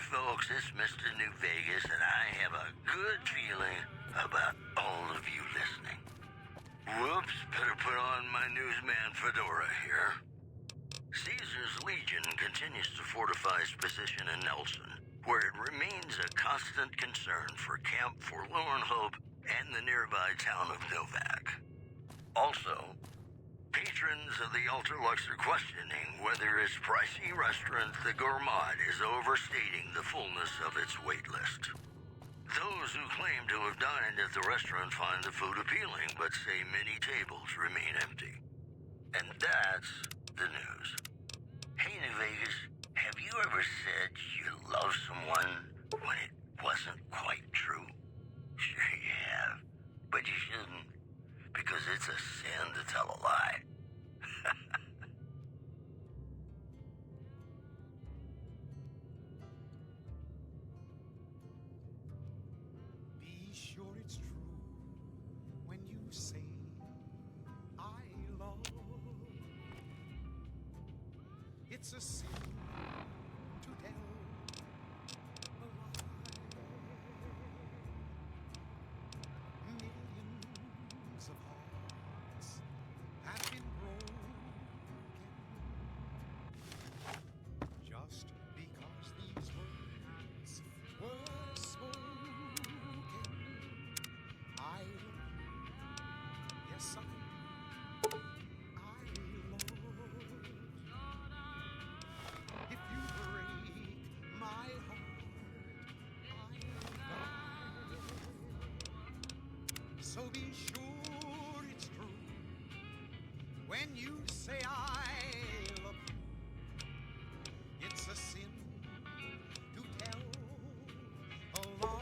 folks, it's Mr. New Vegas, and I have a good feeling about all of you listening. Whoops, better put on my newsman fedora here. Caesar's Legion continues to fortify its position in Nelson, where it remains a constant concern for Camp Forlorn Hope and the nearby town of Novak. Also, patrons of the Ultralux are questioning whether its pricey restaurant, the Gourmand, is overstating the fullness of its wait list. Those who claim to have dined at the restaurant find the food appealing, but say many tables remain empty. And that's the news. Hey, New Vegas, have you ever said you love someone when it wasn't quite true? Sure you have, but you shouldn't, because it's a sin to tell a lie. Be sure it's true when you say I love. It's a sin to tell a lie. Millions of hearts have been broken just because these words were spoken. I love you. Yes, I love you. If you break my heart, I'll die. So be sure it's true when you say I love you. It's a sin to tell a lie.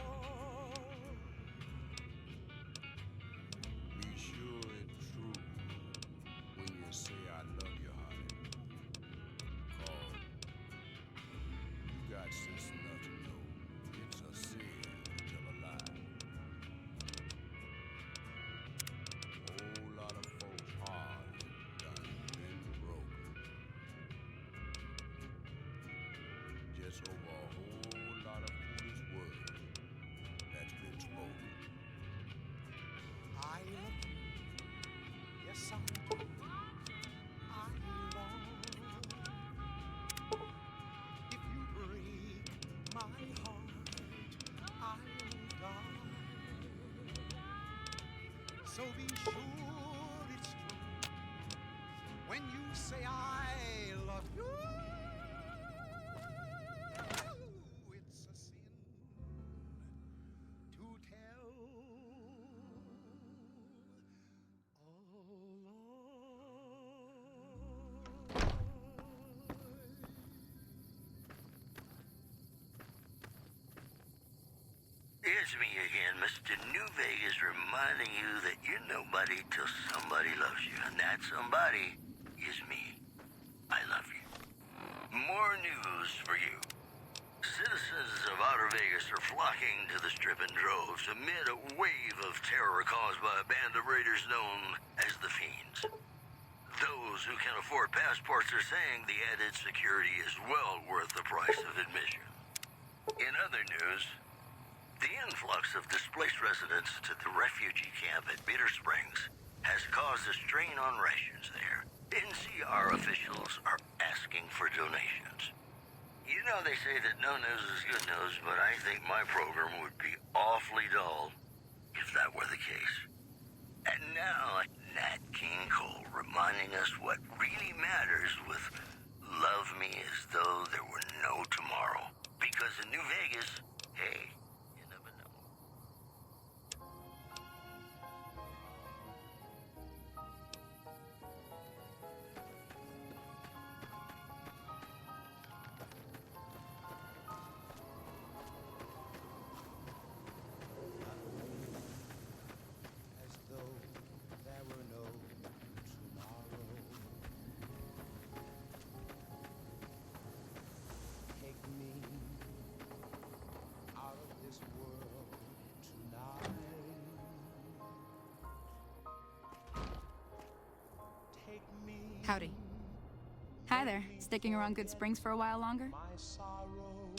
Be sure it's true when you say I love you, honey. 'Cause you got sense enough to know it's a sin to tell a lie. Whole lot of folks' hearts done been broken just over a whole lot of foolish words that's been spoken. I love you. Yes, I do. I love. If you break my heart, I'll die. So be sure it's true when you say I love you. It's a sin to tell a It's me again, Mr. New Vegas, reminding you that you're nobody till somebody loves you, and that somebody is me. I love you. More news for you. Citizens of Outer Vegas are flocking to the Strip in droves amid a wave of terror caused by a band of raiders known as the Fiends. Those who can afford passports are saying the added security is well worth the price of admission. In other news, the influx of displaced residents to the refugee camp at Bitter Springs has caused a strain on rations there. NCR officials are asking for donations. You know they say that no news is good news, but I think my program would be awfully dull if that were the case. And now, Nat King Cole reminding us what really matters with Love Me As Though There Were No Tomorrow. Because in New Vegas, hey, you never know. as though there were no tomorrow. Take me out of this world tonight. Take me. Howdy. Hi there. Sticking around Good Springs for a while longer? My sorrow.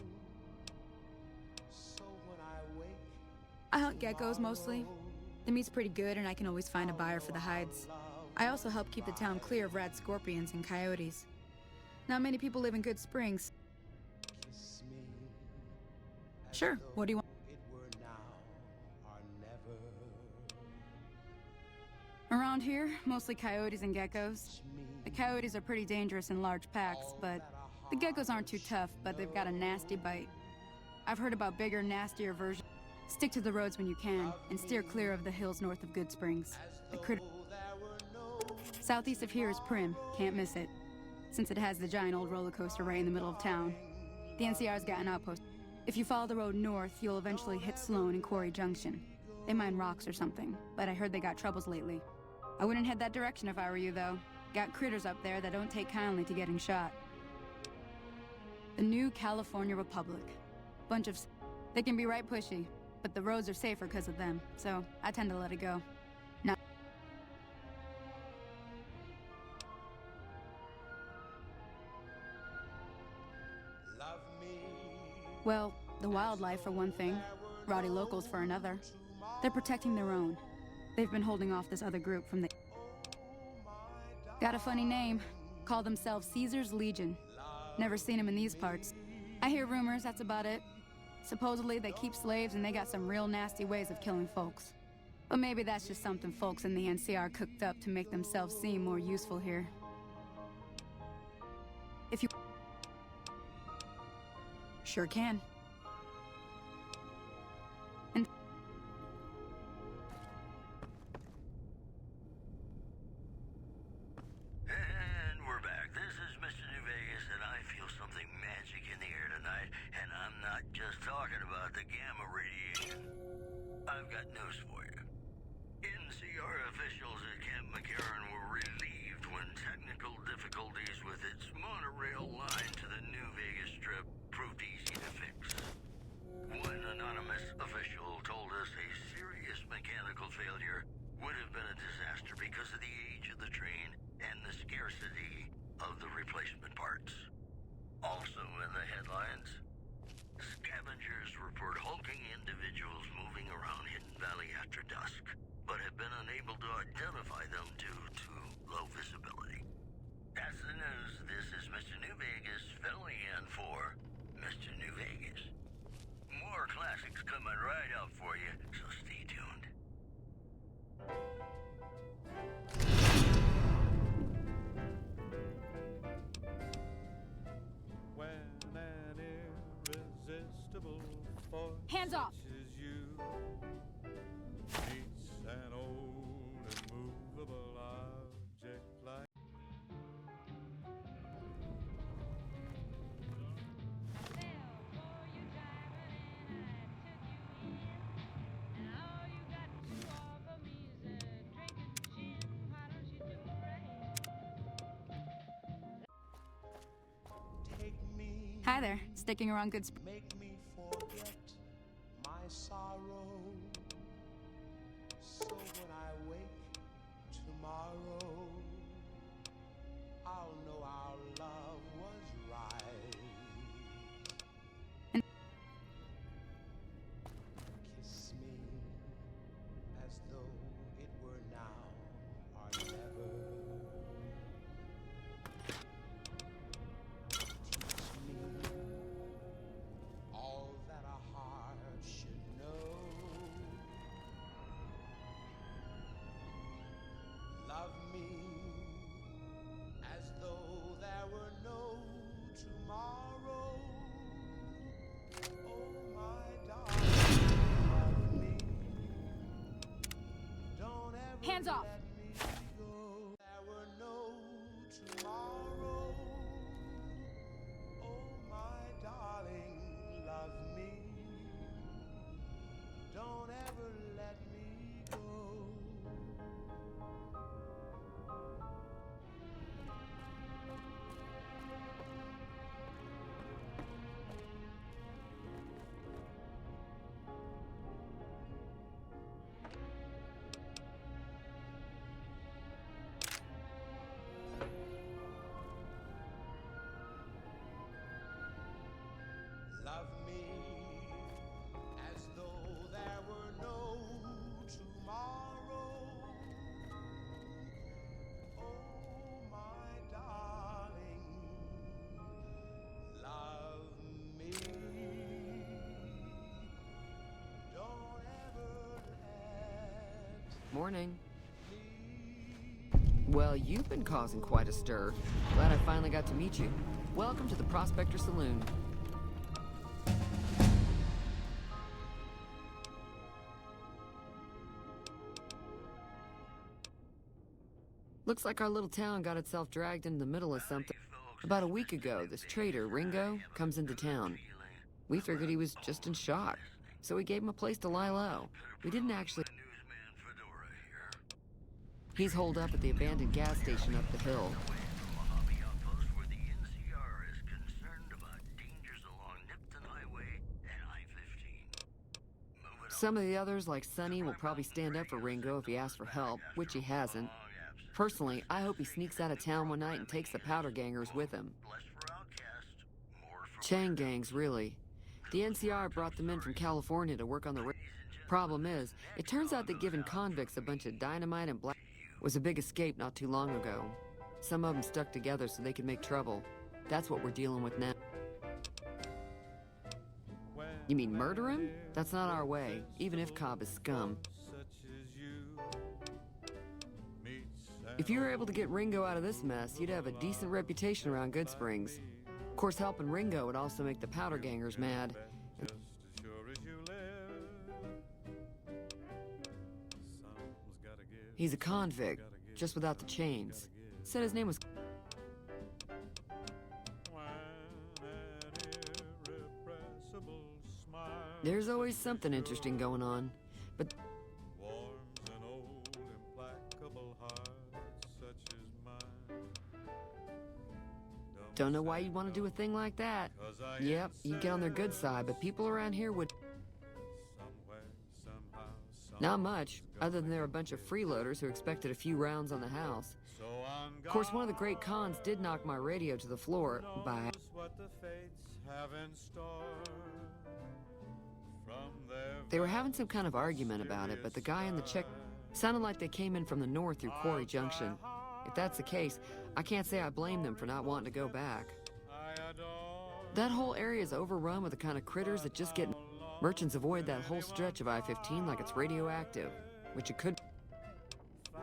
I hunt geckos mostly. The meat's pretty good and I can always find a buyer for the hides. I also help keep the town clear of rad scorpions and coyotes. Not many people live in Good Springs. Sure, what do you want? Around here, mostly coyotes and geckos. The coyotes are pretty dangerous in large packs, but the geckos aren't too tough, but they've got a nasty bite. I've heard about bigger, nastier versions. Stick to the roads when you can, and steer clear of the hills north of Good Springs. Southeast of here is Primm, can't miss it. Since it has the giant old roller coaster right in the middle of town. The NCR's got an outpost. If you follow the road north, you'll eventually hit Sloan and Quarry Junction. They mine rocks or something, but I heard they got troubles lately. I wouldn't head that direction if I were you, though. Got critters up there that don't take kindly to getting shot. The New California Republic. Bunch of... They can be right pushy, but the roads are safer because of them, so I tend to let it go. Not... Well, the wildlife for one thing, rowdy locals for another. They're protecting their own. They've been holding off this other group from the... Got a funny name. Call themselves Caesar's Legion. Never seen them in these parts. I hear rumors, that's about it. Supposedly they keep slaves and they got some real nasty ways of killing folks. But maybe that's just something folks in the NCR cooked up to make themselves seem more useful here. If you... Sure can. And... And we're back. This is Mr. New Vegas, and I feel something magic in the air tonight, and I'm not just talking about the gamma radiation. I've got news for you. NCR officials at Camp McCarran were relieved when technical difficulties with its monorail line to the New Vegas Strip proved easy to fix. One anonymous official told us a serious mechanical failure would have been a disaster because of the age of the train and the scarcity of the replacement parts. Also in the headlines, scavengers report hulking individuals moving around Hidden Valley after dusk, but have been unable to identify them due to low visibility. That's the news. This is Mr. New Vegas filling in for Mr. New Vegas. More classics coming right up for you, so stay tuned. When an irresistible force Hands off! such as you meets an old and movable object like Hi there, sticking around Good Springs. Make me forget my sorrow. So when I wake tomorrow, I'll know our love was right. Kiss me as though it were now or never. Teach me all that a heart should know. Love me as though there were no tomorrow. Oh my darling, love me. Don't ever Hands off. let me go. There were no tomorrow. Oh my darling, love me. Don't ever let me go. Morning. Well, you've been causing quite a stir. Glad I finally got to meet you. Welcome to the Prospector Saloon. Looks like our little town got itself dragged into the middle of something. About a week ago, this trader, Ringo, comes into town. We figured he was just in shock, so we gave him a place to lie low. We didn't actually... Newsman Fedora here. He's holed up at the abandoned gas station up the hill. From a hobby outpost where the NCR is concerned about dangers along Nipton Highway and I-15. Moving Some of the others, like Sonny, will probably stand up for Ringo if he asks for help, which he hasn't. Personally, I hope he sneaks out of town one night and takes the powder gangers with him. less for outcasts, more for Chain gangs, really. The NCR brought them in from California to work on the... Problem is, it turns out that giving convicts a bunch of dynamite and black was a big escape not too long ago. Some of them stuck together so they could make trouble. That's what we're dealing with now. You mean murder him? That's not our way, even if Cobb is scum. If you were able to get Ringo out of this mess, you'd have a decent reputation around Goodsprings. Of course, helping Ringo would also make the powder gangers mad. Just as sure as you live. Someone's gotta give. He's a convict, just without the chains. Said his name was... When an irrepressible smile There's always something interesting going on. But warms an old implacable heart such as mine. don't know why you'd want to do a thing like that. 'Cause I Yep, you'd get on their good side, but people around here would... somewhere, somehow, Not much, other than they're a bunch of freeloaders who expected a few rounds on the house. so on Of course, one of the great cons did knock my radio to the floor by... knows what the fates have in store from their They were having some kind of argument about it, but the guy in the check sounded like they came in from the north through Quarry Junction. If that's the case, I can't say I blame them for not wanting to go back. I adore. That whole area is overrun with the kind of critters that just get... Merchants avoid that whole stretch of I-15 like it's radioactive, which it could... Fight,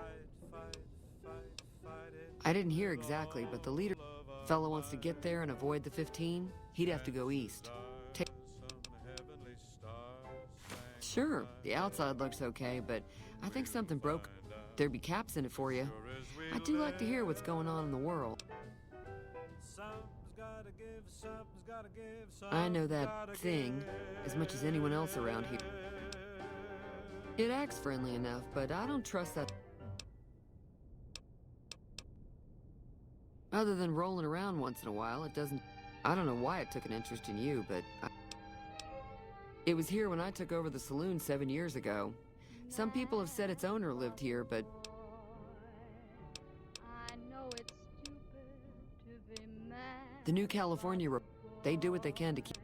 fight, fight, fight it. I didn't hear exactly, but the leader... Fellow wants to get there and avoid the 15, he'd have to go east. Take... Some heavenly stars sang Sure, the outside looks okay, but I think something broke. There'd be caps in it for you. I do like to hear what's going on in the world. Some's gotta give, some's gotta give, I know some's that gotta thing as much as anyone else around here. It acts friendly enough, but I don't trust that. Other than rolling around once in a while, it doesn't... I don't know why it took an interest in you, but... It was here when I took over the saloon 7 years ago. Some people have said its owner lived here, but... I know it's stupid to be mad. The New California... They do what they can to keep...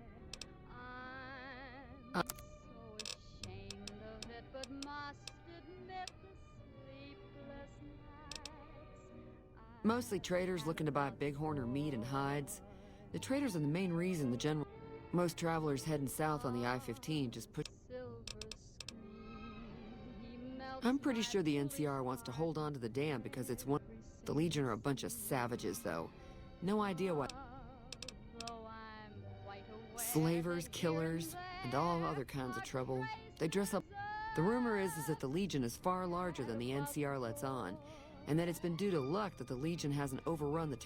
I'm so ashamed of it, but must admit the sleepless nights. Mostly traders looking to buy bighorn or meat and hides. The traders are the main reason the general... Most travelers heading south on the I-15 just push... Silver screen, he melts I'm pretty my sure the NCR wants to hold on to the dam because it's one... The Legion are a bunch of savages, though. No idea what... though I'm quite aware Slavers, that killers, and all other kinds of trouble. They dress up... The rumor is that the Legion is far larger than the NCR lets on, and that it's been due to luck that the Legion hasn't overrun the...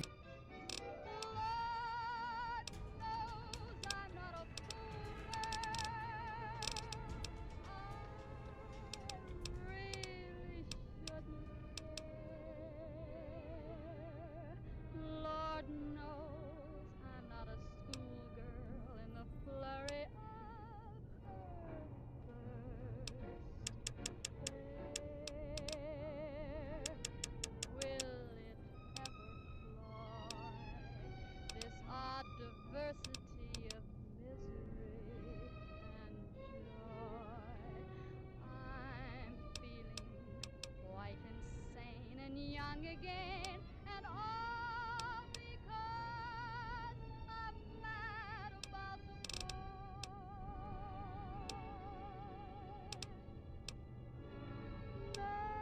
Lord knows I'm not a schoolgirl in the flurry of Will it ever fly, this odd diversity of misery and joy? I'm feeling quite insane and young again, and all because I'm mad about the boy.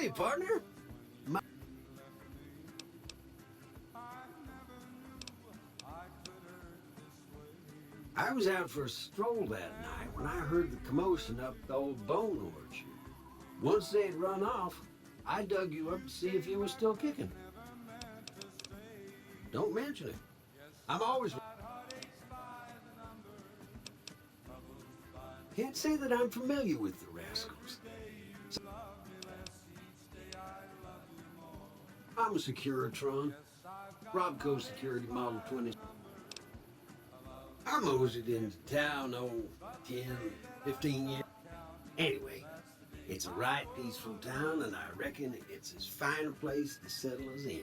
Howdy, partner. I was out for a stroll that night when I heard the commotion up the old bone orchard. Once they'd run off, I dug you up to see if you were still kicking. Don't mention it. I'm always... Can't say that I'm familiar with the rascals. I'm a Securitron. Robco Security Model 20. I moseyed into town, 10, 15 years. Anyway, it's a right peaceful town, and I reckon it's as fine a place to settle as any.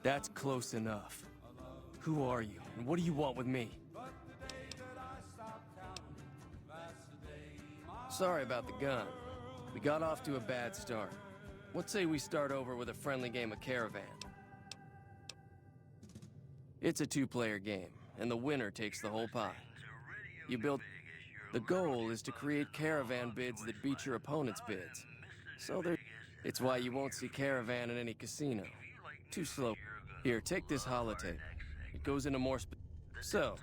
That's close enough. Who are you, and what do you want with me? Sorry about the gun. We got off to a bad start. What say we start over with a friendly game of Caravan? It's a two-player game, and the winner takes the whole pie. You build... The goal is to create Caravan bids that beat your opponent's bids. So there... It's why you won't see Caravan in any casino. Too slow. Here, take this holotape. It goes into more So...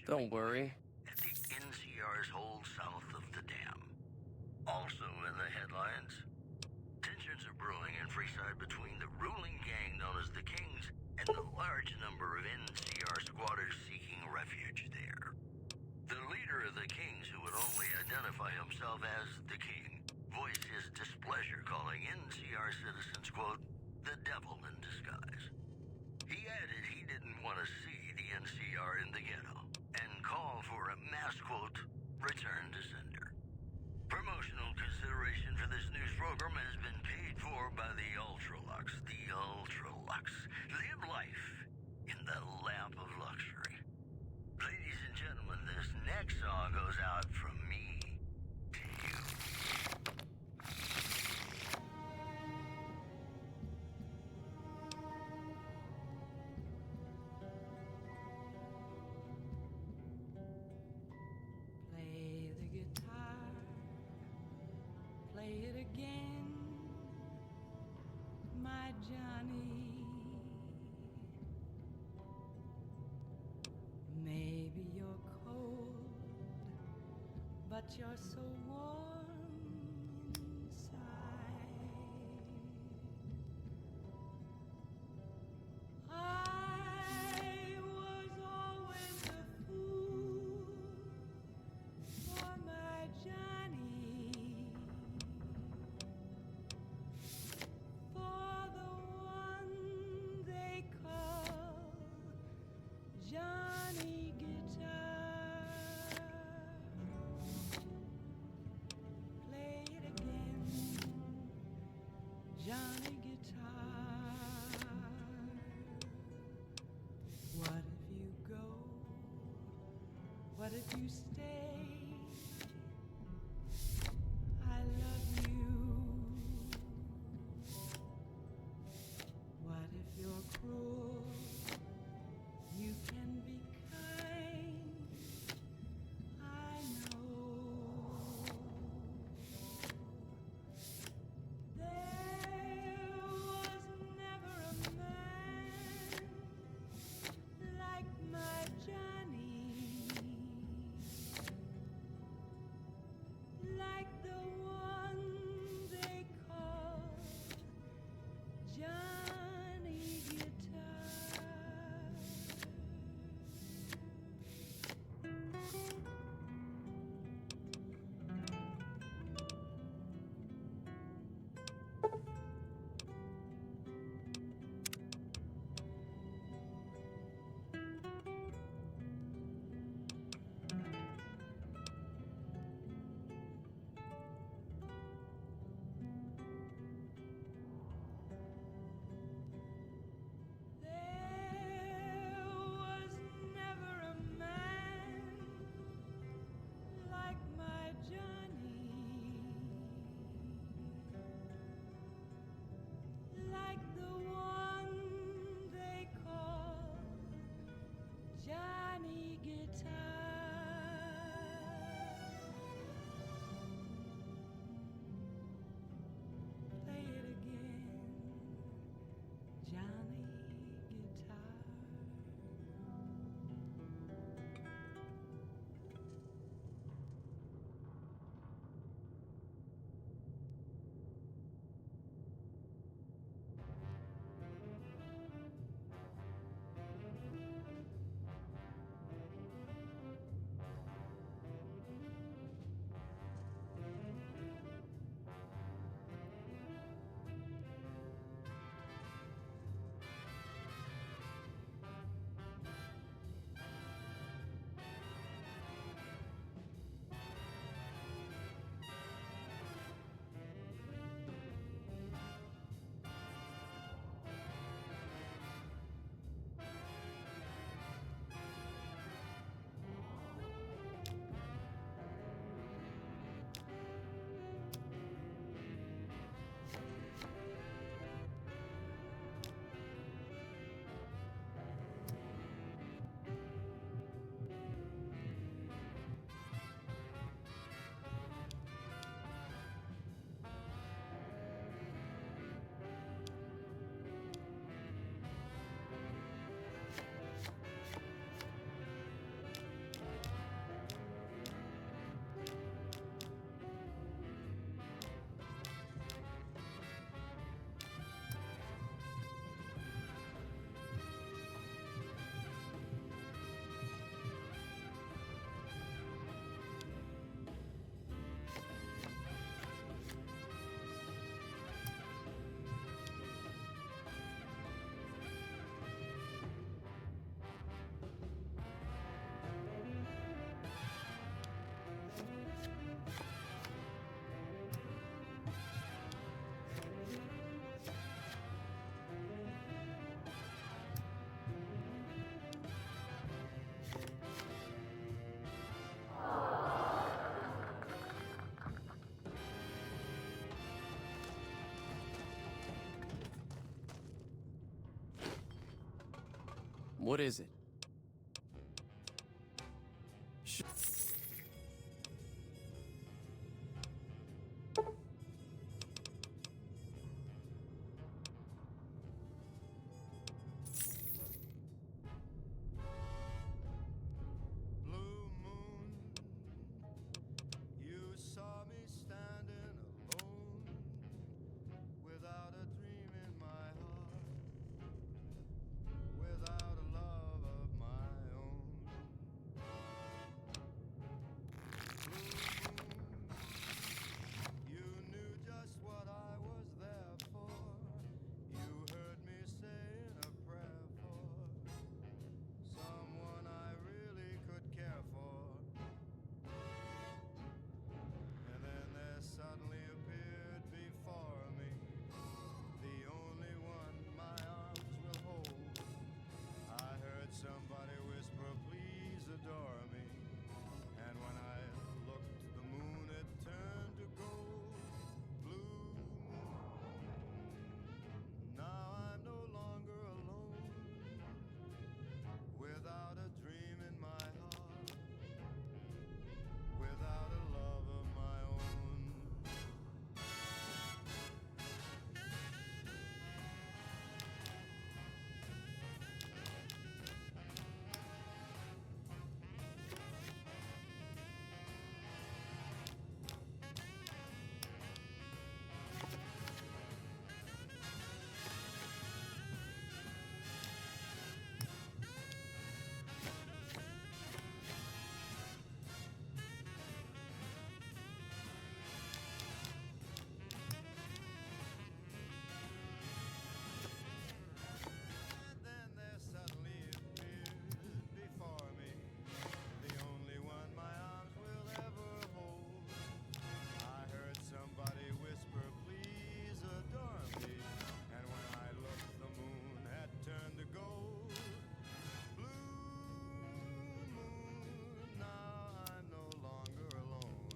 Don't worry. At the NCR's hold south of the dam. Also in the headlines, tensions are brewing in Freeside between the ruling gang known as the Kings and the large number of NCR squatters seeking refuge there. The leader of the Kings, who would only identify himself as the King, voiced his displeasure, calling NCR citizens, quote, the devil in disguise. He added he didn't want to see the NCR in the ghetto, and called for a mass, quote, return to sender. Promotional consideration for this news program has been paid for by the Ultralux. The Ultralux. Live life in the lap of luxury. Ladies and gentlemen, this next song goes out from me to you. Play the guitar, play it again, my Johnny. Maybe you're cold, but you're so warm inside. I was always a fool for my Johnny, for the one they call Johnny Guitar. Play it again, Johnny Guitar. What if you go? What if you stay? I love you. What if you're cruel? You can be kind. I know. There was never a man like my Johnny. What is it? Blue moon, you saw me standing alone, without a dream in my heart, without a love of my own. Blue moon, you knew just what I was there for. You heard me saying a prayer for someone I really could care for. And then there suddenly appeared before me the only one my arms will hold. I heard somebody whisper, please adore me. And when I looked, the moon had turned to gold. Blue moon, now I'm no longer alone, without a dream in my heart, without a love of my own. And then there suddenly appeared before me the only one my arms will ever hold. I heard somebody whisper, please adore me. And when I looked, the moon had turned to gold. Blue moon, now I'm no longer alone,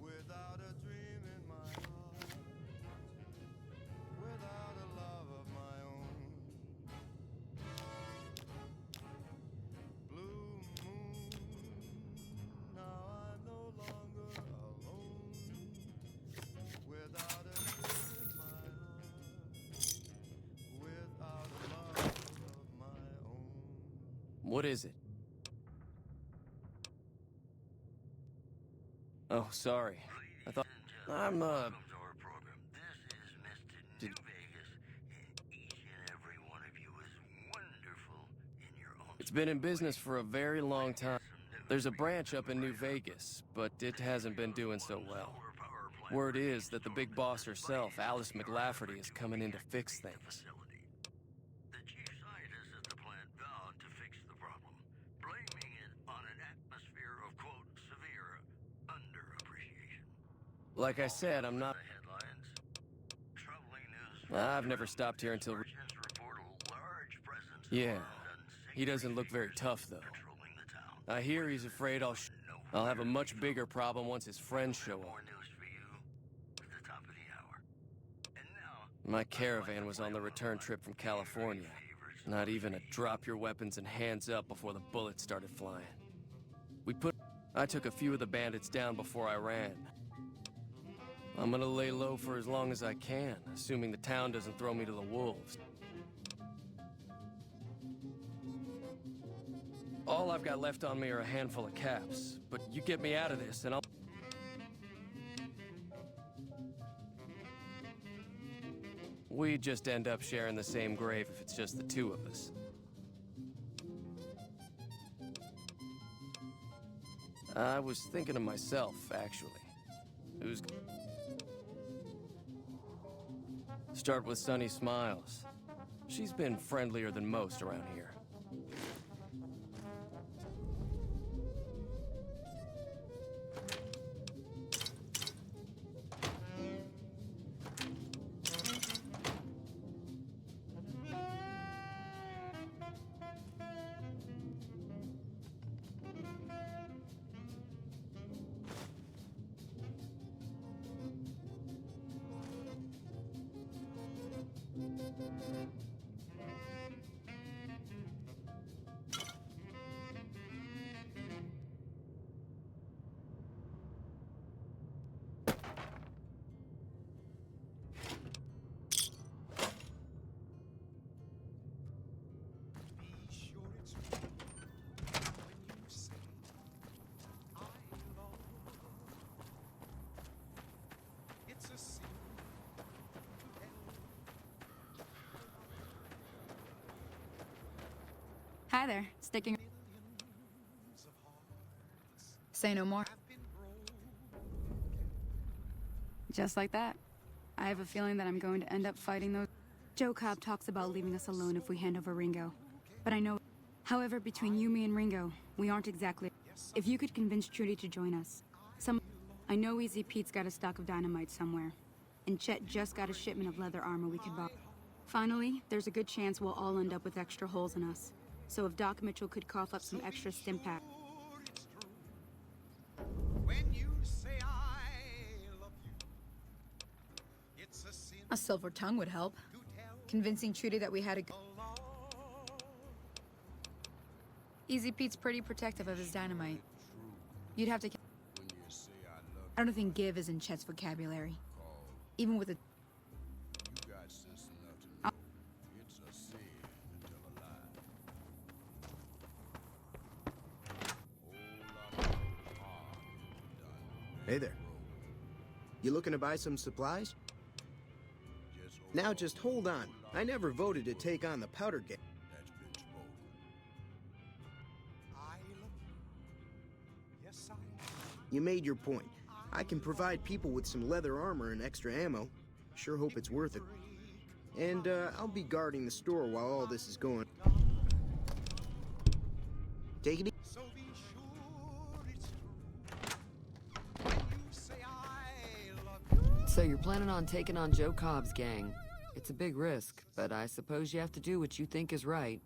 without a dream in my heart, without a love of my own. Blue moon, now I'm no longer alone, without a dream in my heart, without a love of my own. What is it? Oh, sorry. I thought... I'm, Welcome to our program. This is Mr. New Vegas, and each and every one of you is wonderful in your own. It's been in business for a very long time. There's a branch up in New Vegas, but it hasn't been doing so well. Word is that the big boss herself, Alice McLafferty, is coming in to fix things. The chief scientist at the plant vowed to fix the problem, blaming it on an atmosphere of, quote, severe underappreciation. Like I said, I'm not... The headlines. Troubling news. I've never stopped here until... Intelligence report a large presence of Yeah. armed He doesn't look very tough, though. patrolling the town. I hear he's afraid I'll have a much bigger problem once his friends show More up. news for you at the top of the hour. And now, My caravan was on the return trip from California. Not even a drop your weapons and hands up before the bullets started flying. I took a few of the bandits down before I ran. I'm gonna lay low for as long as I can, assuming the town doesn't throw me to the wolves. All I've got left on me are a handful of caps, but you get me out of this and I'll... We just end up sharing the same grave if it's just the two of us. I was thinking of myself, actually. Who's... Start with Sunny Smiles. She's been friendlier than most around here. Hi there. Sticking. Say no more. Just like that. I have a feeling that I'm going to end up fighting those. Joe Cobb talks about leaving us alone if we hand over Ringo. But I know. However, between you, me, and Ringo, we aren't exactly. If you could convince Trudy to join us. I know Easy Pete's got a stock of dynamite somewhere. And Chet just got a shipment of leather armor we could buy. Finally, there's a good chance we'll all end up with extra holes in us. So if Doc Mitchell could cough up some extra stim pack. When you say I love you, it's a sin A silver tongue would help. to tell Convincing Trudy that we had a. alone. Easy Pete's pretty protective of his dynamite. You'd have to. When you say I love I don't think give is in Chet's vocabulary. Even with a. you, got sense enough to know it's a sin to tell a lie. Whole lot of harm done. Hey there. You looking to buy some supplies? Just Now just hold on. I never voted to take on the powder gang. that's been spoken. I love you. Yes, I You made your point. I can provide people with some leather armor and extra ammo. Sure hope it's worth it. And I'll be guarding the store while all this is going. Take it easy. So be sure it's true. When you say I love you. So you're planning on taking on Joe Cobb's gang. It's a big risk, but I suppose you have to do what you think is right.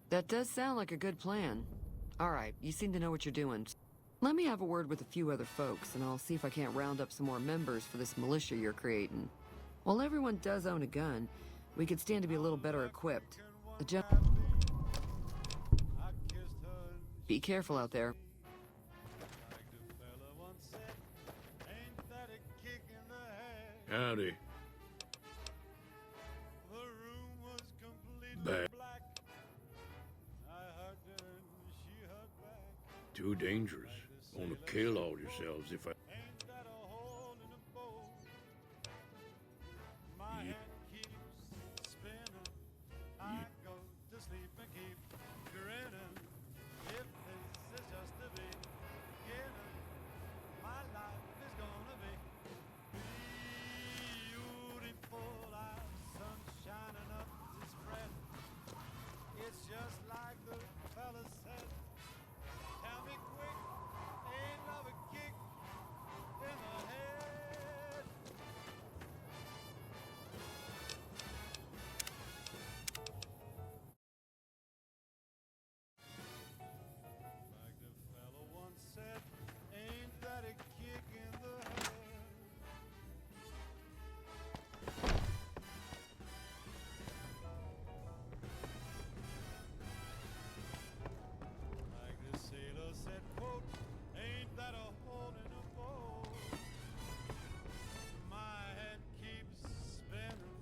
That does sound like a good plan. All right, you seem to know what you're doing. Let me have a word with a few other folks, and I'll see if I can't round up some more members for this militia you're creating. While everyone does own a gun, we could stand to be a little better equipped. The gen- I kissed her Be careful out there. like the fella once said. Ain't that a kick in the head? Howdy. The room was completely Bad. black. I hugged her and she hugged back. Too dangerous. Wanna kill all yourselves if I. Ain't that a hole in the bowl? My Yeah. head keeps spinning. I go to sleep and keep grinning. If this is just the beginning, my life is gonna be beautiful. As sun shining up to spread. It's just like the fella said. Tell me quick, ain't love a kick in the head? Like the fella once said, ain't that a kick in the head? Like the sailor said, quote, ain't that a hole in a boat? My head keeps spinning.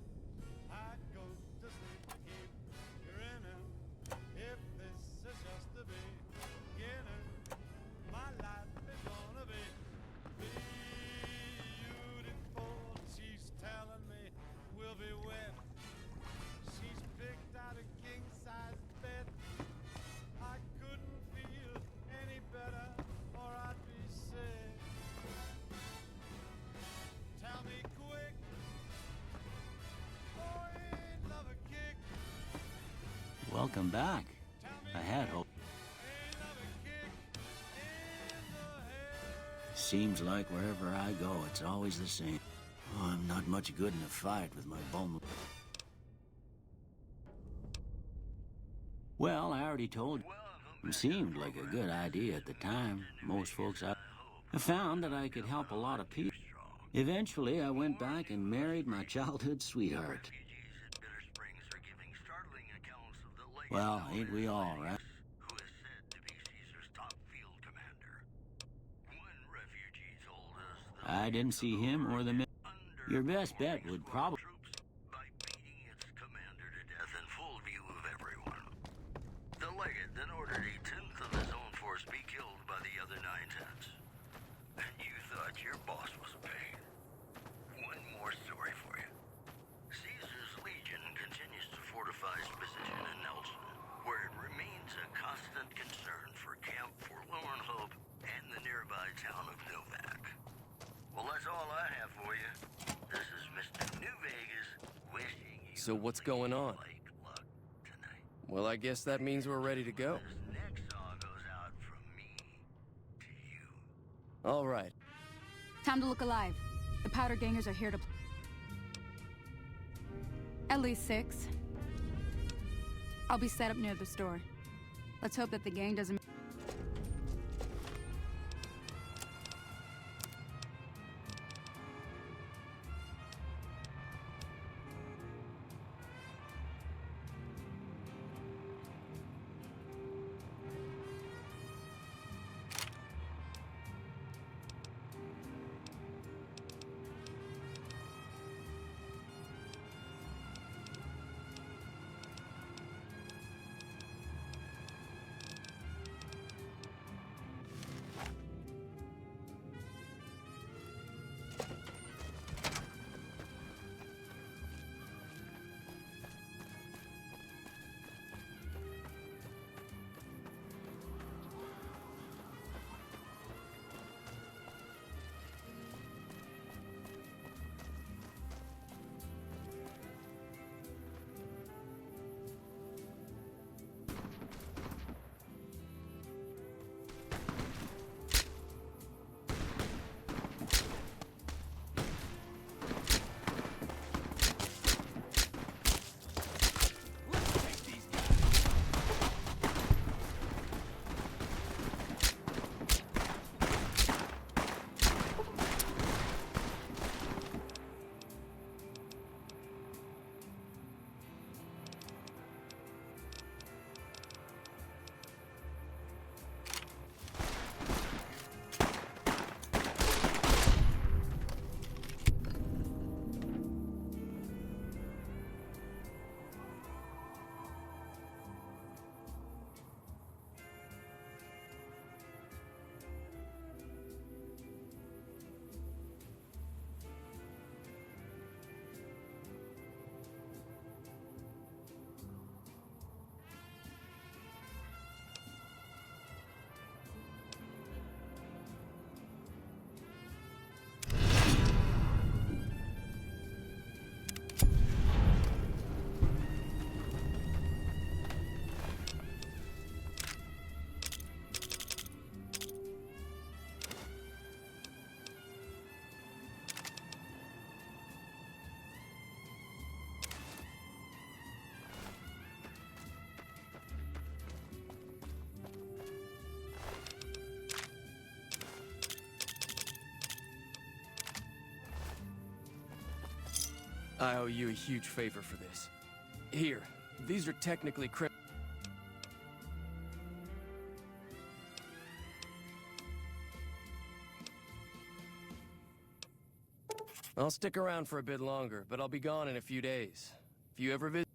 I go to sleep and keep grinning. If this is just the beginning, my life is gonna be beautiful. She's telling me we'll be wet. She's picked out a king-size bed. I couldn't feel any better, or I'd be sick. Tell me quick, oh, ain't love a kick? Welcome back. Tell me I had hope. ain't love a kick in the head? Seems like wherever I go, it's always the same. Oh, I'm not much good in a fight with my vulnerable. Well, I already told you. It seemed like a good idea at the time. Most folks I found that I could help a lot of people. Eventually, I went back and married my childhood sweetheart. Refugees at Bitter Springs are giving startling accounts of the latest Well, ain't we all, right? who is said to be Caesar's top field commander. One refugee told us the I didn't see him or the men. Your best bet would probably. troops by beating its commander to death in full view of everyone. The legate then ordered a tenth of his own force be killed by the other 9/10. And you thought So what's going on? like luck tonight. Well, I guess that means we're ready to go. This next song goes out from me to you. All right. Time to look alive. The Powder Gangers are here to... At least 6. I'll be set up near the store. Let's hope that the gang doesn't... I owe you a huge favor for this. Here, these are technically I'll stick around for a bit longer, but I'll be gone in a few days. If you ever visit...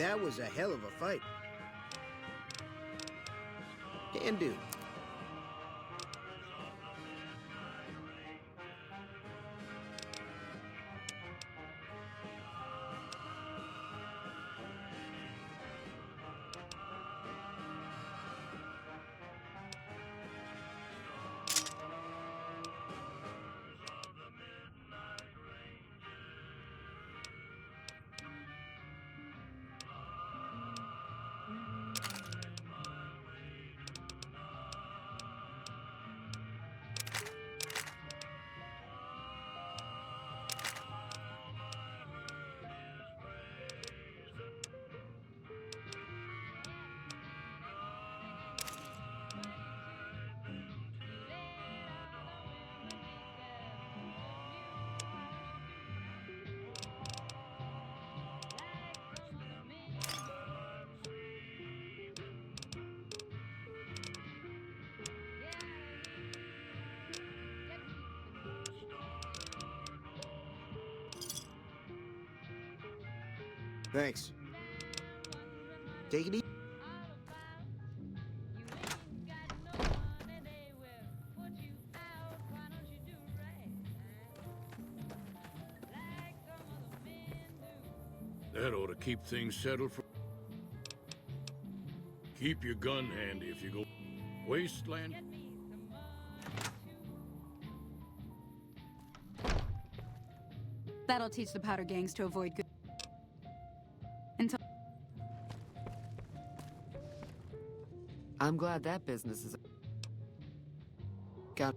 That was a hell of a fight. Can do. Thanks. Take it easy. That ought to keep things settled for... Keep your gun handy if you go... Wasteland... That'll teach the powder gangs to avoid good... Until... I'm glad that business is... Got...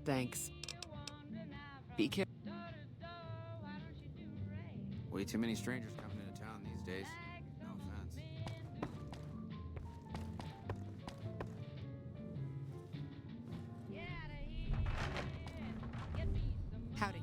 Thanks. Be careful. Way too many strangers coming into town these days. No offense. Howdy.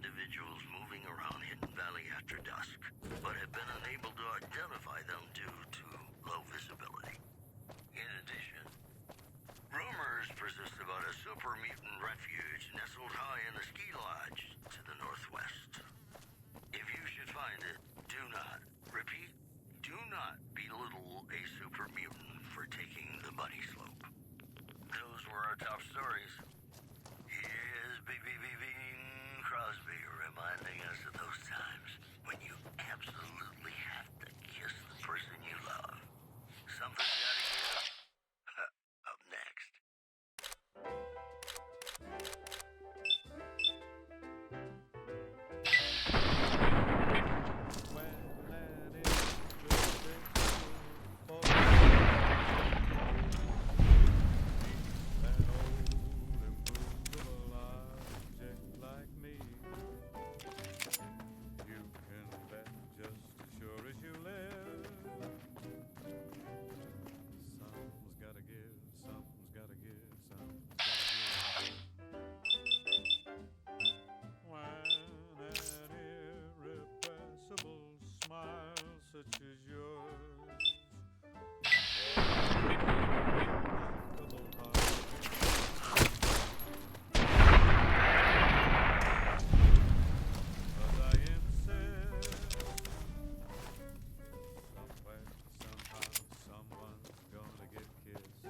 individuals moving around Hidden Valley after dusk, but have been unable to identify them due to low visibility. In addition, rumors persist about a super mutant refuge nestled high in the ski lodge to the northwest. If you should find it, do not, repeat, do not belittle a super mutant for taking the bunny slope. Those were our top stories. Here's Bing Crosby reminding us of those times when you absolutely have to kiss the person you love. Something's gotta give. Up next. Like me, you can bet just as sure as you live. Something's gotta give, something's gotta give, something's gotta give. When an irrepressible smile such as yours remarkable heart. But I insist, somewhere, somehow, someone's gonna get kissed.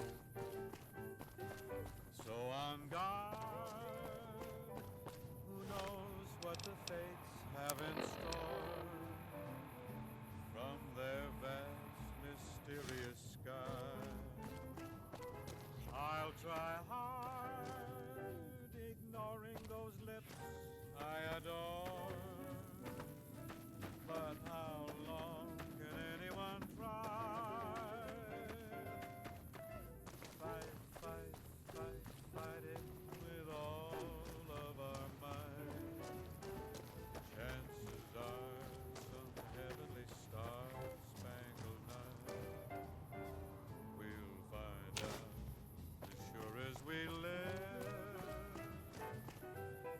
So on guard, who knows what the fates have in store from their vast, mysterious sky. I'll try hard, ignoring those lips I adore. But how long can anyone try? Fight it with all of our might. Chances are some heavenly star-spangled night we'll find out as sure as we live.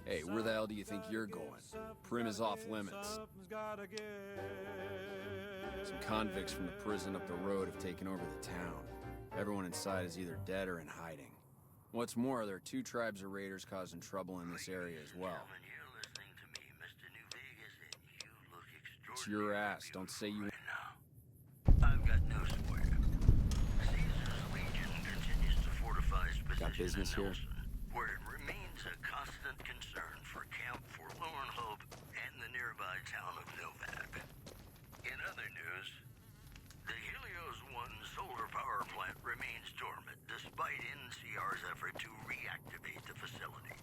Hey, where the hell do you think you're going? Prim is off limits. Something's gotta give. Some convicts from the prison up the road have taken over the town. Everyone inside is either dead or in hiding. What's more, there are 2 tribes of raiders causing trouble in this area as well. You're listening to me, Mr. New Vegas, and you look It's your ass. Don't say you... right now. I've got news for you. Caesar's Legion continues to fortify its position Got business in here? Nelson, where it remains a constant concern for Camp Forlorn Hope and the nearby town of Novak. In other news, the Helios 1 solar power plant remains dormant despite NCR's effort to reactivate the facility.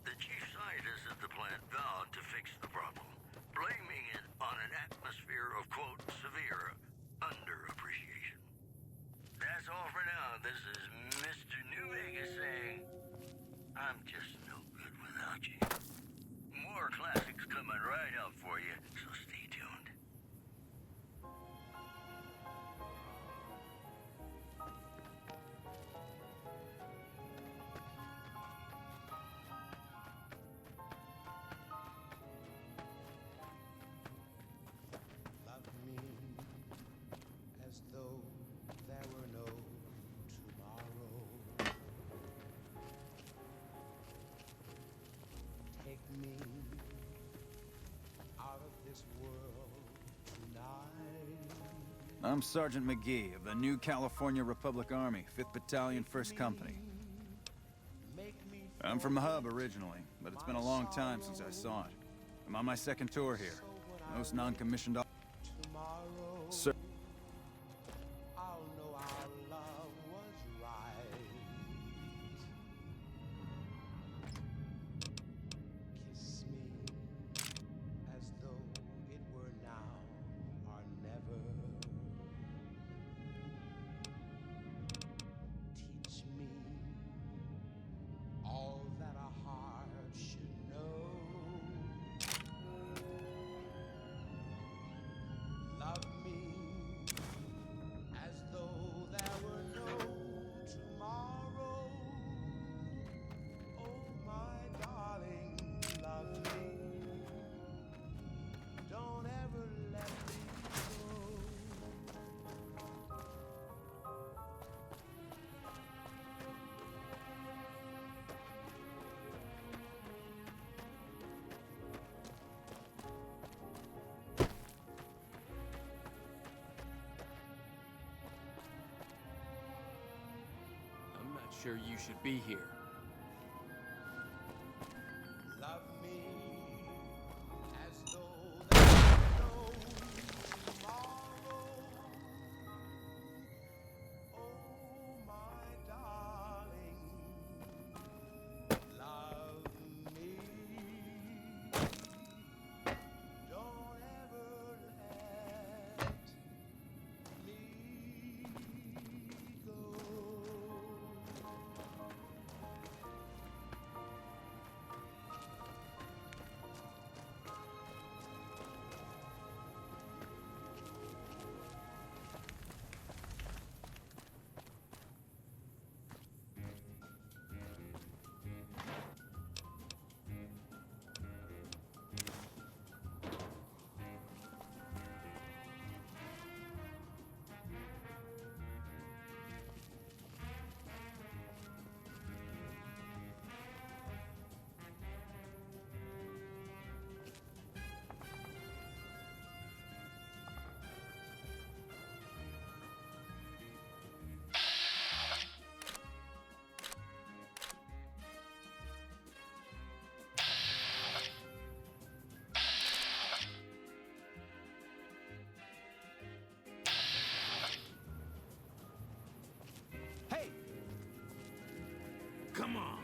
The chief scientist at the plant vowed to fix the problem, blaming it on an atmosphere of, quote, severe underappreciation. That's all for now. This is Mr. New Vegas saying, I'm just no good without you. More classics coming right up for you, so stay tuned. Love me as though there were no tomorrow. Take me out of this world tonight. I'm Sergeant McGee of the New California Republic Army, 5th Battalion, 1st Company. I'm from the hub originally, but it's been a long time since I saw it. I'm on my 2nd tour here. Most non-commissioned Tomorrow, Sir, I'll know our love was right. Kiss me as though it were now or never. Teach me all that a heart should know. Love me sure you should be here. Love me as though there was no tomorrow. Oh, my darling, love me. Don't ever let me go. Hey! Come on.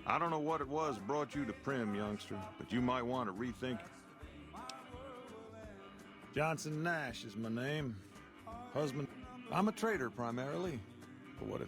I don't know what it was brought you to Prim, youngster, but you might want to rethink. Johnson Nash is my name. Husband. I'm a trader primarily. For what it...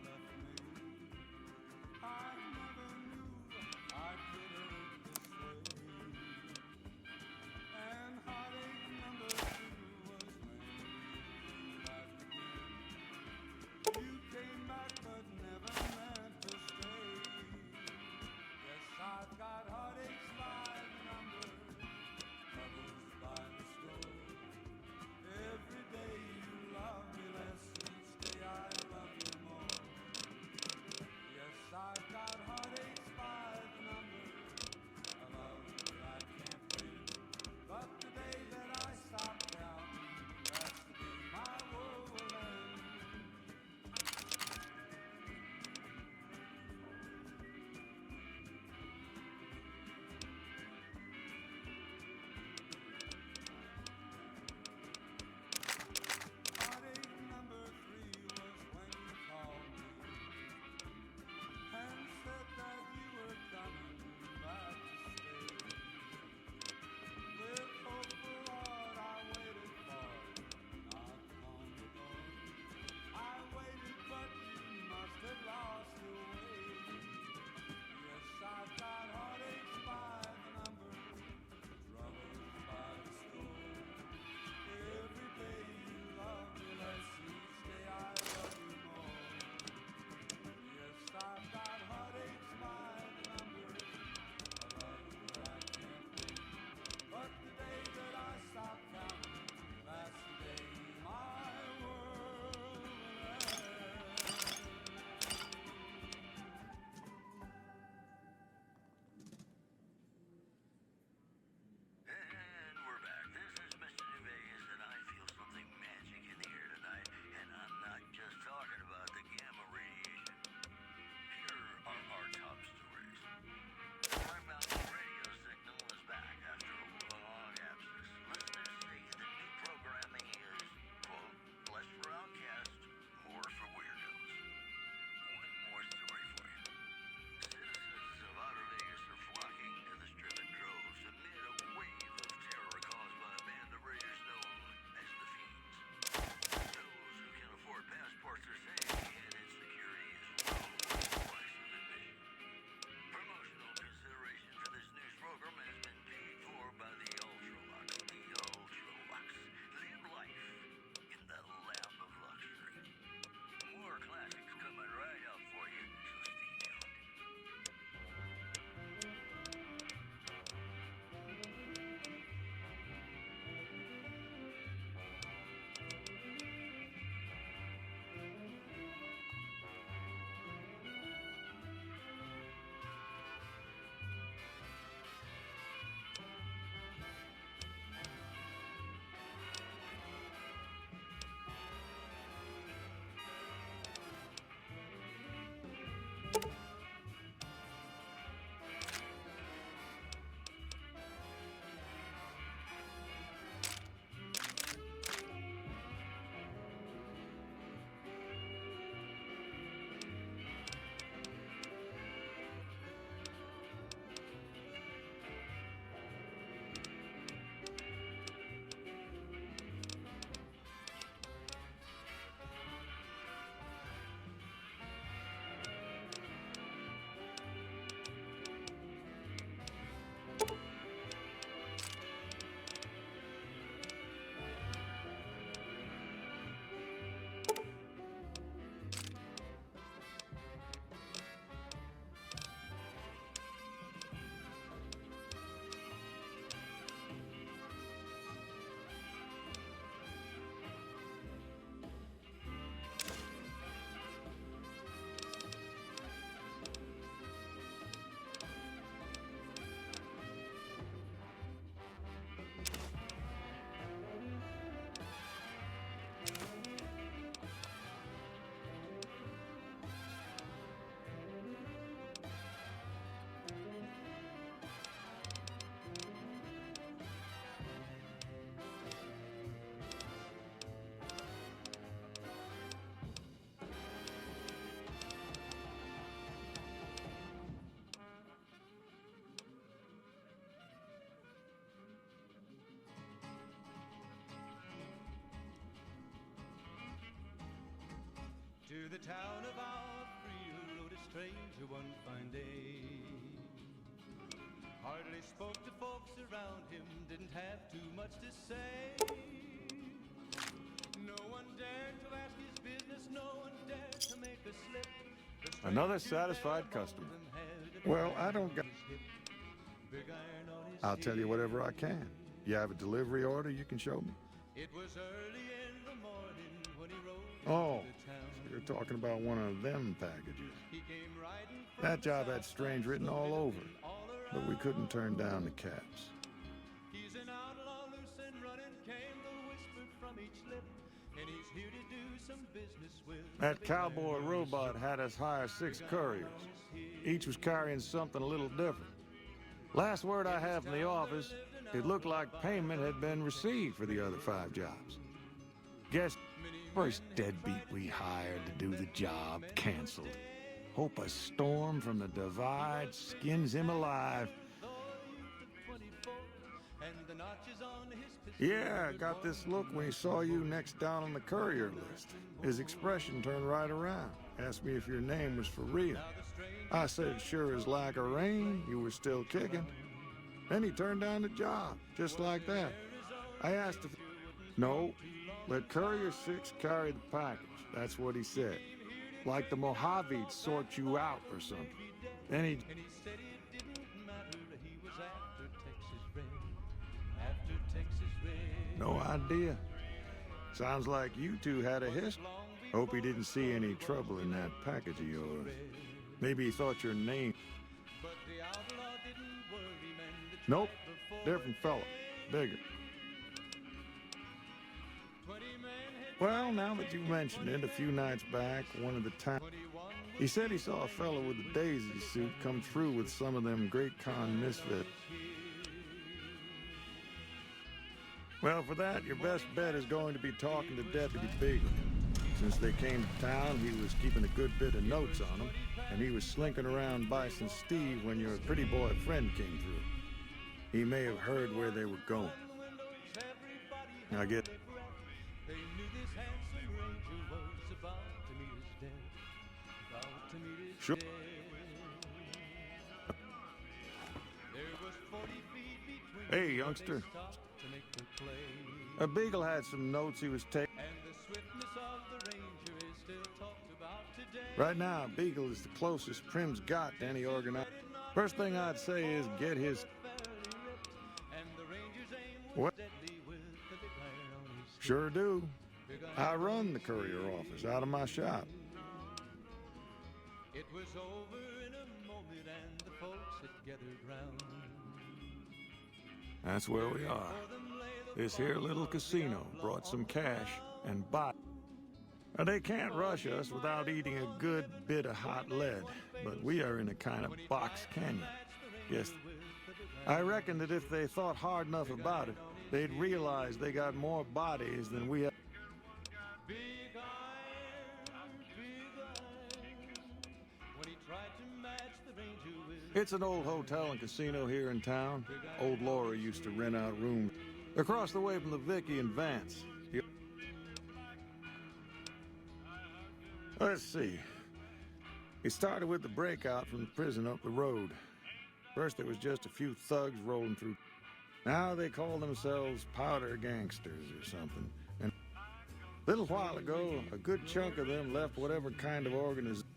the town of our free rode a stranger one fine day. Hardly spoke to folks around him, didn't have too much to say. No one dared to ask his business, no one dared to make a slip. Another satisfied customer. Well, I don't got... I'll tell you whatever I can. You have a delivery order you can show me? It was early in the morning when he rode Oh, into town. so you're talking about one of them packages. He came riding from That the job south had strange side, written so all over living it, all but we around. couldn't turn down the cabs. He's an outlaw, loose and running, came the whisper from each lip, and he's here to do some business with That the cowboy iron robot had us hire 6 couriers. Each was carrying something a little different. Last word I have from the office, it looked like payment had been received for the other 5 jobs. Guess first deadbeat we hired to do the job canceled. Hope a storm from the divide skins him alive. and the notches on his pistol. Yeah, got this look when he saw you next down on the courier list. His expression turned right around. Asked me if your name was for real. I said, sure as like a rain, you were still kicking. Then he turned down the job, just like that. I asked if... No, let Courier 6 carry the package. That's what he said. Like the Mojaves sort you out or something. Then he... And he said it didn't matter, he was after Texas Red. After Texas Red. No idea. Sounds like you two had a history. Hope he didn't see any trouble in that package of yours. Maybe he thought your name... But the outlaw didn't worry, man. Nope, different fella. Bigger. Well, now that you mention it, a few nights back, one of the time... He said he saw a fellow with a daisy suit come through with some of them Great Con misfits. Well, for that, your best bet is going to be talking to Deputy Beagle. Since they came to town, he was keeping a good bit of notes on them, and he was slinking around Bison Steve when your pretty boy friend came through. He may have heard where they were going. Now get... They knew this handsome ranger was about to meet his death. About to meet his Sure. death. There was 40 feet between Hey, youngster. them, they stopped to make the play. A Beagle had some notes he was taking. And the swiftness of the ranger is still talked about today. Right now, Beagle is the closest Prim's got to any organized. First thing I'd say is get his... And the ranger's aim was What? deadly with the big iron on his hip. Sure do. I run the courier office out of my shop. It was over in a moment and the folks had gathered round. That's where we are. This here little casino brought some cash and bought. Now, they can't rush us without eating a good bit of hot lead, but we are in a kind of box canyon. Yes, I reckon that if they thought hard enough about it, they'd realize they got more bodies than we have. Big iron, big iron. When he tried to match the ranger with It's an old hotel and casino here in town. Old Laura used to rent out rooms across the way from the Vicky and Vance. Let's see. It started with the breakout from the prison up the road. First, there was just a few thugs rolling through. Now they call themselves powder gangsters or something. And a little while ago, a good chunk of them left whatever kind of organization.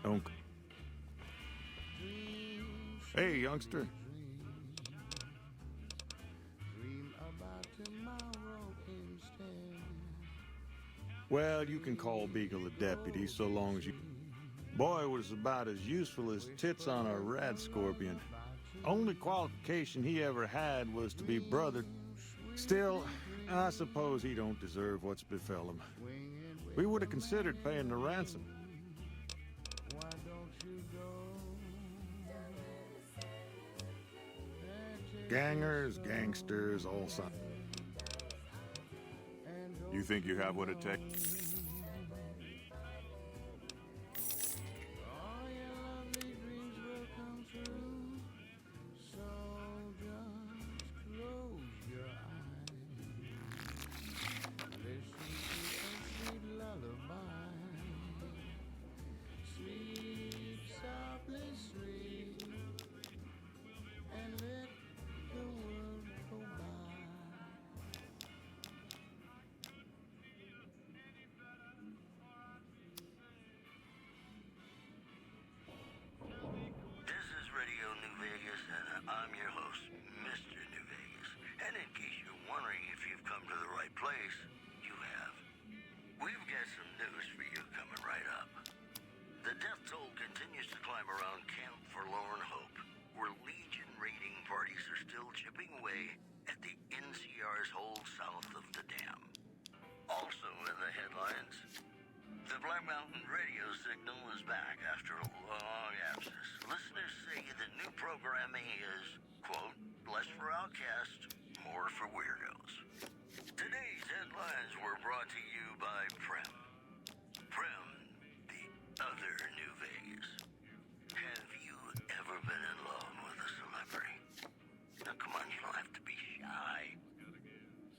Don't. Hey, youngster. Well, you can call Beagle a deputy so long as you... Boy was about as useful as tits on a rat scorpion. Only qualification he ever had was to be brother. Still, I suppose he don't deserve what's befell him. We would have considered paying the ransom. Gangers, gangsters, all sorts. You think you have what it takes? place, you have. We've got some news for you coming right up. The death toll continues to climb around Camp Forlorn Hope, where Legion raiding parties are still chipping away at the NCR's hold south of the dam. Also in the headlines, the Black Mountain radio signal is back after a long absence. Listeners say the new programming is, quote, less for outcasts, more for weirdos. Today's headlines were brought to you by Prem. Prem, the other New Vegas. Have you ever been in love with a celebrity? Now, come on, you don't have to be shy.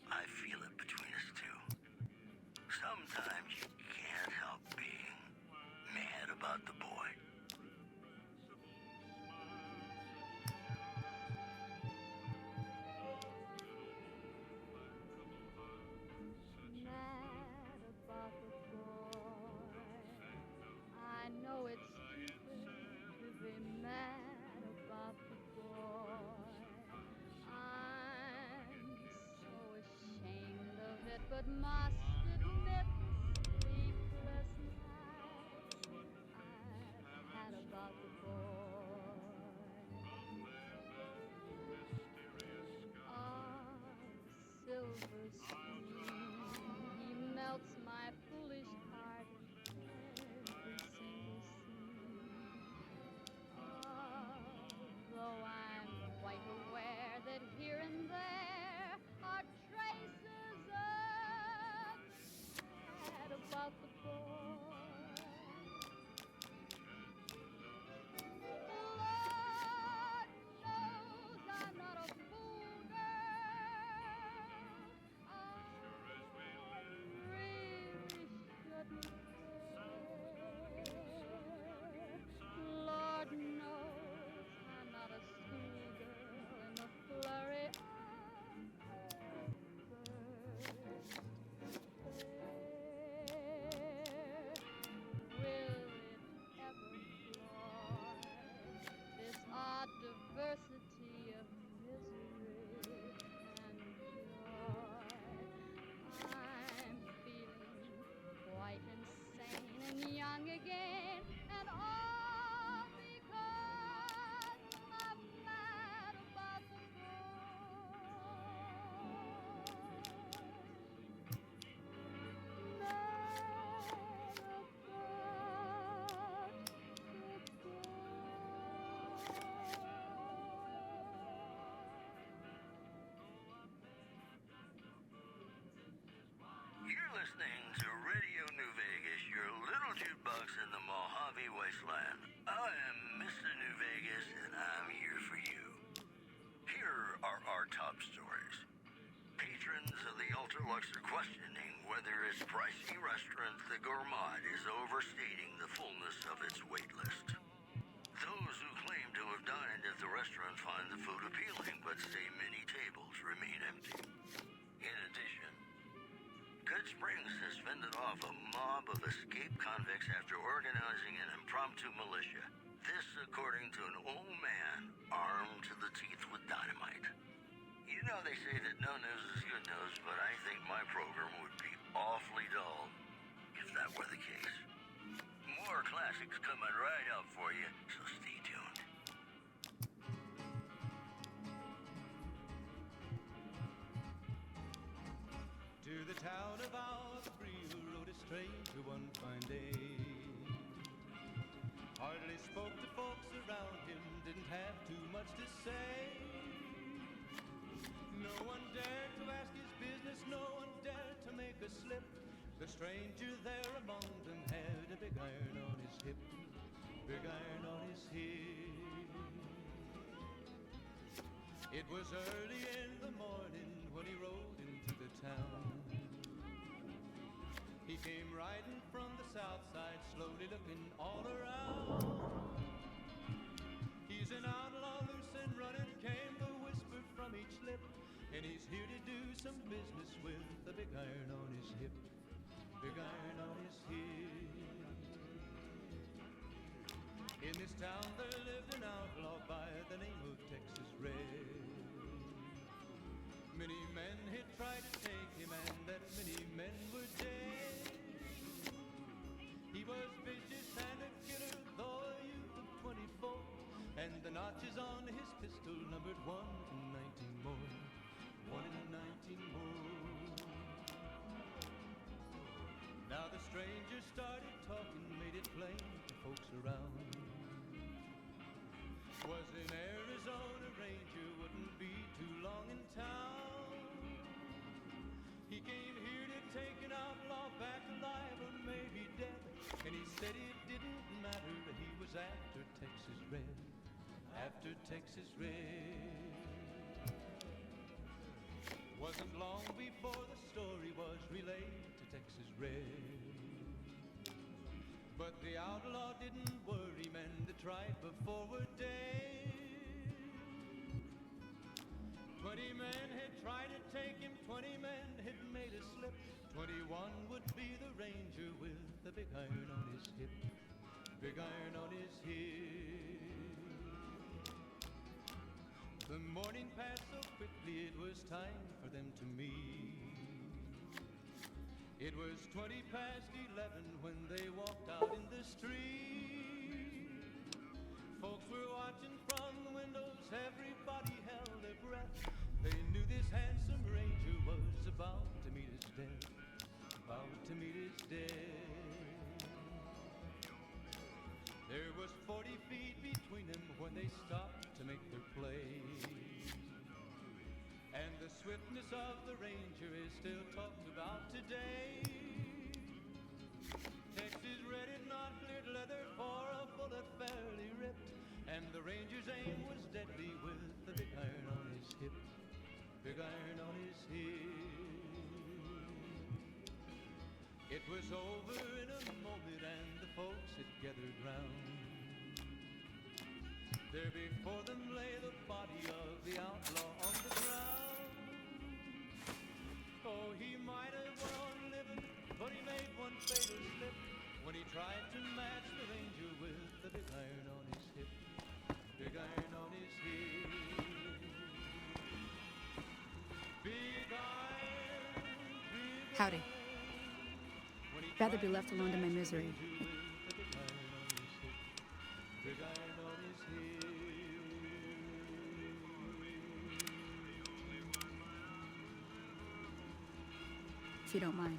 I feel it between us two. Sometimes you can't help being mad about the boy. Mad about the boy. I know it's stupid to be mad about the boy. I'm so ashamed of it, but must admit the sleepless nights I've had about the boy. Silver spoon, he melts my foolish heart every single scene. Though I'm quite aware that here and there are traces of sad about the boy. Lord knows I'm not a fool, girl. I really shouldn't care. Lord knows I'm not a schoolgirl in the flurry of first will it ever fly? This odd diversity of misery and joy. I'm feeling quite insane and young again, and all because I'm mad about the You're listening to Radio New Vegas, your little jukebox in the Mojave Wasteland. I am Mr. New Vegas, and I'm here for you. Here are our top stories. Patrons of the Ultralux are questioning whether its pricey restaurant, the Gourmand, is overstating the fullness of its wait list. Those who claim to have dined at the restaurant find the food appealing, but say many tables remain empty. In addition, Good Springs has fended off a mob of escaped convicts after organizing an impromptu militia. This according to an old man armed to the teeth with dynamite. You know they say that no news is good news, but I think my program would be awfully dull if that were the case. More classics coming right up for you, so stay tuned. To the town of Alfredo rode a stranger one fine day. Hardly spoke to folks around him, didn't have too much to say. No one dared to ask his business, no one dared to make a slip. The stranger there among them had a big iron on his hip, big iron on his hip. It was early in the morning when he rode into the town. He came riding from the south side, slowly looking all around. He's an outlaw, loose and running, came the whisper from each lip. And he's here to do some business with the big iron on his hip, big iron on his hip. In this town there lived an outlaw by the name of Texas Red. Many men had tried to take him and that whispered 1 and 19 more, 1 and 19 more. Now the stranger started talking, made it plain to folks around. Was in Arizona, Ranger wouldn't be too long in town. He came here to take an outlaw back alive or maybe dead, and he said it didn't matter, he was after Texas Red, after Texas Red. Wasn't long before the story was relayed to Texas Red. But the outlaw didn't worry, men that tried before were dead. 20 men had tried to take him, 20 men had made a slip. 21 would be the ranger with the big iron on his hip, big iron on his hip. The morning passed so quickly, it was time for them to meet. It was 20 past 11 when they walked out in the street. Folks were watching from the windows, everybody held their breath. They knew this handsome ranger was about to meet his death, about to meet his death. There was 40 feet between them when they stopped to make their play. And the swiftness of the ranger is still talked about today. Texas Red is not cleared leather for a bullet fairly ripped, and the ranger's aim was deadly with the big iron on his hip, big iron on his hip. It was over in a moment and the folks had gathered round. There before them lay the body of the outlaw on the ground. Oh, he might have went on living, but he made one fatal slip when he tried to match the ranger with the big iron on his hip, big iron on his hip. Big iron, big Howdy. iron. When he Rather be tried left to alone to my match the misery. ranger with the big iron on his hip, big iron on his hip. If you don't mind.